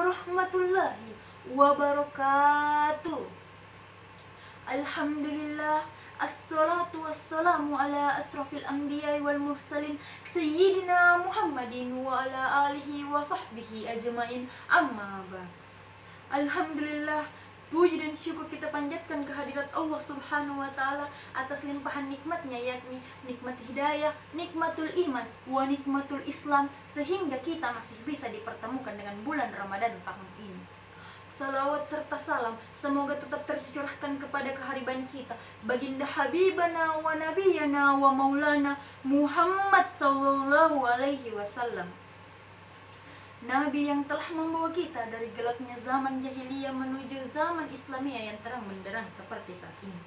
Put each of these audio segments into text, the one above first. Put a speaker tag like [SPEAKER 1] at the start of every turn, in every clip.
[SPEAKER 1] warahmatullahi wabarakatuh. Alhamdulillah, assalatu wassalamu ala asrafil anbiya wal mursalin sayyidina Muhammadin wa ala alihi wa sahbihi ajmain, amma ba'd. Alhamdulillah, puji dan syukur kita panjatkan kehadirat Allah Subhanahu wa Ta'ala atas limpahan nikmatnya, yakni nikmat hidayah, nikmatul iman, wa nikmatul Islam, sehingga kita masih bisa dipertemukan dengan bulan Ramadan tahun ini. Salawat serta salam semoga tetap tercurahkan kepada kehariban kita, baginda Habibana wa Nabiyana wa Maulana Muhammad sallallahu alaihi wasallam, Nabi yang telah membawa kita dari gelapnya zaman jahiliyah menuju zaman Islamiyah yang terang benderang seperti saat ini.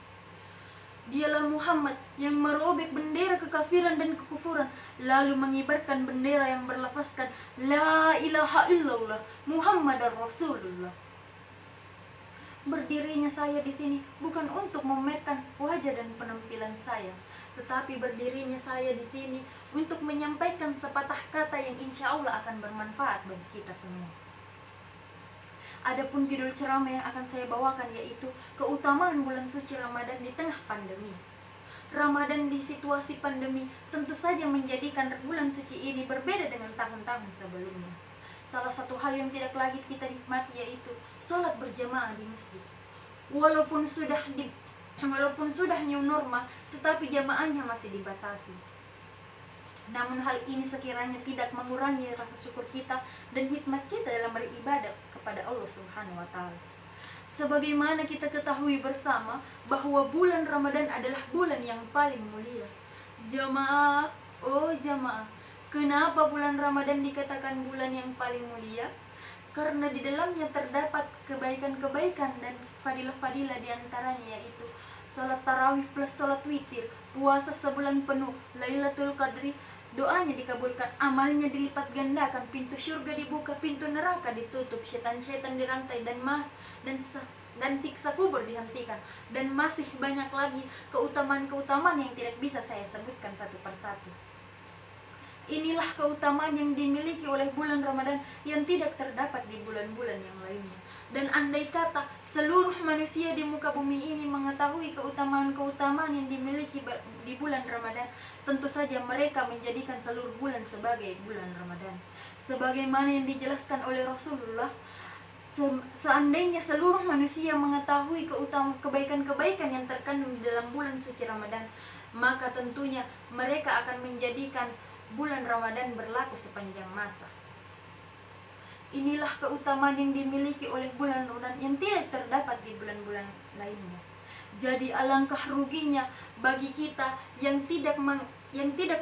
[SPEAKER 1] Dialah Muhammad yang merobek bendera kekafiran dan kekufuran, lalu mengibarkan bendera yang berlafazkan La ilaha illallah Muhammadar Rasulullah. Berdirinya saya di sini bukan untuk memamerkan wajah dan penampilan saya, tetapi berdirinya saya di sini untuk menyampaikan sepatah kata yang insya Allah akan bermanfaat bagi kita semua. Adapun judul ceramah yang akan saya bawakan yaitu keutamaan bulan suci Ramadan di tengah pandemi. Ramadan di situasi pandemi tentu saja menjadikan bulan suci ini berbeda dengan tahun-tahun sebelumnya. Salah satu hal yang tidak lagi kita nikmati yaitu sholat berjamaah di masjid. Walaupun sudah new normal, tetapi jamaahnya masih dibatasi. Namun hal ini sekiranya tidak mengurangi rasa syukur kita dan hikmat kita dalam beribadah kepada Allah Subhanahu wa Ta'ala. Sebagaimana kita ketahui bersama bahwa bulan Ramadan adalah bulan yang paling mulia. Jamaah, oh jamaah, kenapa bulan Ramadan dikatakan bulan yang paling mulia? Karena di dalamnya terdapat kebaikan-kebaikan dan fadilah-fadilah, diantaranya yaitu sholat tarawih plus sholat witir, puasa sebulan penuh, Lailatul Qadri, doanya dikabulkan, amalnya dilipat gandakan, pintu surga dibuka, pintu neraka ditutup, setan-setan dirantai, dan siksa kubur dihentikan, dan masih banyak lagi keutamaan-keutamaan yang tidak bisa saya sebutkan satu persatu. Inilah keutamaan yang dimiliki oleh bulan Ramadan yang tidak terdapat di bulan-bulan yang lainnya. Dan andai kata seluruh manusia di muka bumi ini mengetahui keutamaan-keutamaan yang dimiliki di bulan Ramadan, tentu saja mereka menjadikan seluruh bulan sebagai bulan Ramadan. Sebagaimana yang dijelaskan oleh Rasulullah, seandainya seluruh manusia mengetahui kebaikan-kebaikan yang terkandung di dalam bulan suci Ramadan, maka tentunya mereka akan menjadikan bulan Ramadan berlaku sepanjang masa. Inilah keutamaan yang dimiliki oleh bulan Ramadan yang tidak terdapat di bulan-bulan lainnya. Jadi alangkah ruginya bagi kita yang tidak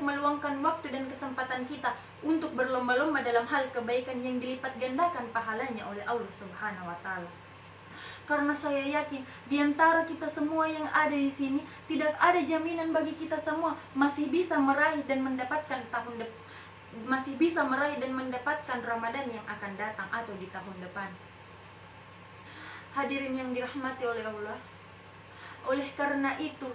[SPEAKER 1] meluangkan waktu dan kesempatan kita untuk berlomba-lomba dalam hal kebaikan yang dilipat gandakan pahalanya oleh Allah Subhanahu wa Ta'ala. Karena saya yakin di antara kita semua yang ada di sini tidak ada jaminan bagi kita semua masih bisa meraih dan mendapatkan Ramadan yang akan datang atau di tahun depan. Hadirin yang dirahmati oleh Allah. Oleh karena itu,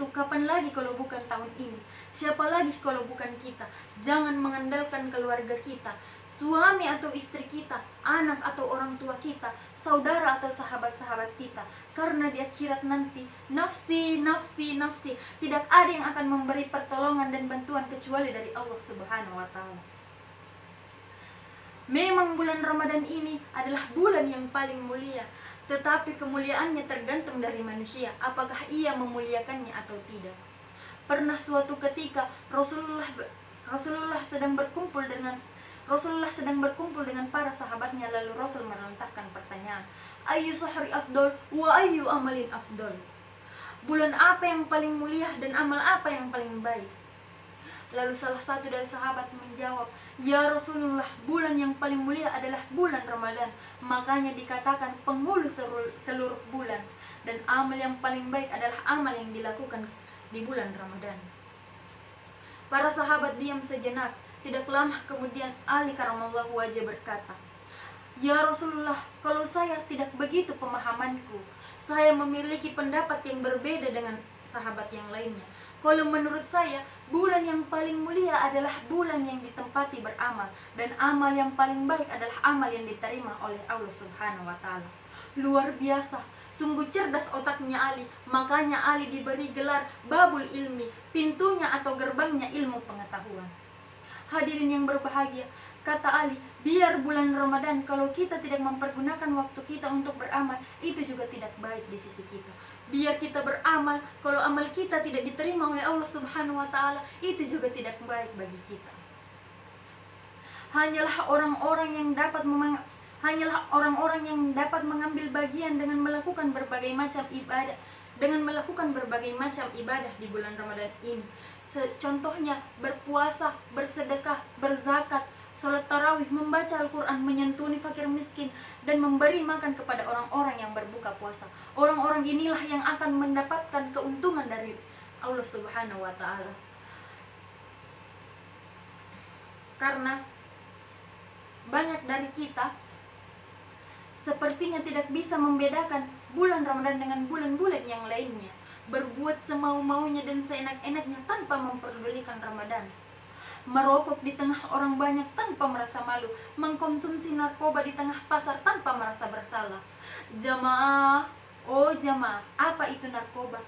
[SPEAKER 1] kapan lagi kalau bukan tahun ini? Siapa lagi kalau bukan kita? Jangan mengandalkan keluarga kita, suami atau istri kita, anak atau orang tua kita, saudara atau sahabat-sahabat kita. Karena di akhirat nanti, nafsi, nafsi, nafsi, tidak ada yang akan memberi pertolongan dan bantuan kecuali dari Allah Subhanahu wa Ta'ala. Memang bulan Ramadan ini adalah bulan yang paling mulia, tetapi kemuliaannya tergantung dari manusia, apakah ia memuliakannya atau tidak. Pernah suatu ketika Rasulullah sedang berkumpul dengan para sahabatnya, lalu Rasul melontarkan pertanyaan, Ayyu sahri afdol wa ayyu amalin afdol. Bulan apa yang paling mulia dan amal apa yang paling baik? Lalu salah satu dari sahabat menjawab, Ya Rasulullah, bulan yang paling mulia adalah bulan Ramadan, makanya dikatakan penghulu seluruh bulan, dan amal yang paling baik adalah amal yang dilakukan di bulan Ramadan. Para sahabat diam sejenak. Tidak lama kemudian Ali karamallahu wajah berkata, Ya Rasulullah, kalau saya tidak begitu pemahamanku, saya memiliki pendapat yang berbeda dengan sahabat yang lainnya. Kalau menurut saya, bulan yang paling mulia adalah bulan yang ditempati beramal, dan amal yang paling baik adalah amal yang diterima oleh Allah Subhanahu wa Ta'ala. Luar biasa, sungguh cerdas otaknya Ali, makanya Ali diberi gelar Babul Ilmi, pintunya atau gerbangnya ilmu pengetahuan. Hadirin yang berbahagia, kata Ali, biar bulan Ramadan kalau kita tidak mempergunakan waktu kita untuk beramal, itu juga tidak baik di sisi kita. Biar kita beramal, kalau amal kita tidak diterima oleh Allah Subhanahu wa Ta'ala, itu juga tidak baik bagi kita. Hanyalah orang-orang yang dapat mengambil bagian dengan melakukan berbagai macam ibadah, di bulan Ramadan ini. Contohnya berpuasa, bersedekah, berzakat, sholat tarawih, membaca Al-Quran, menyantuni fakir miskin, dan memberi makan kepada orang-orang yang berbuka puasa. Orang-orang inilah yang akan mendapatkan keuntungan dari Allah Subhanahu wa Ta'ala. Karena banyak dari kita sepertinya tidak bisa membedakan bulan Ramadan dengan bulan-bulan yang lainnya, berbuat semau-maunya dan seenak-enaknya tanpa memperdulikan Ramadan, merokok di tengah orang banyak tanpa merasa malu, mengkonsumsi narkoba di tengah pasar tanpa merasa bersalah. Jamaah, oh jamaah, apa itu narkoba?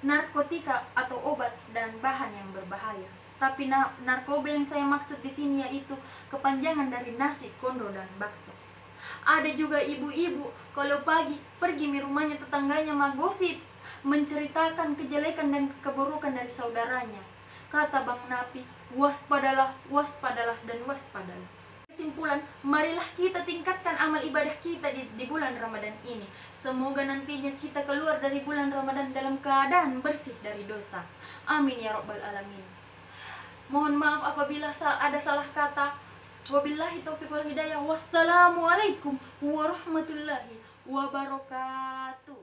[SPEAKER 1] Narkotika atau obat dan bahan yang berbahaya. Tapi narkoba yang saya maksud di sini yaitu kepanjangan dari nasi, kondro, dan bakso. Ada juga ibu-ibu kalau pagi pergi di rumahnya tetangganya magosip, menceritakan kejelekan dan keburukan dari saudaranya. Kata Bang Napi, waspadalah, waspadalah, dan waspadalah. Kesimpulan, marilah kita tingkatkan amal ibadah kita di bulan Ramadan ini. Semoga nantinya kita keluar dari bulan Ramadan dalam keadaan bersih dari dosa. Amin ya Rabbal Alamin. Mohon maaf apabila ada salah kata. Wabillahi taufiq wal hidayah. Wassalamualaikum warahmatullahi wabarakatuh.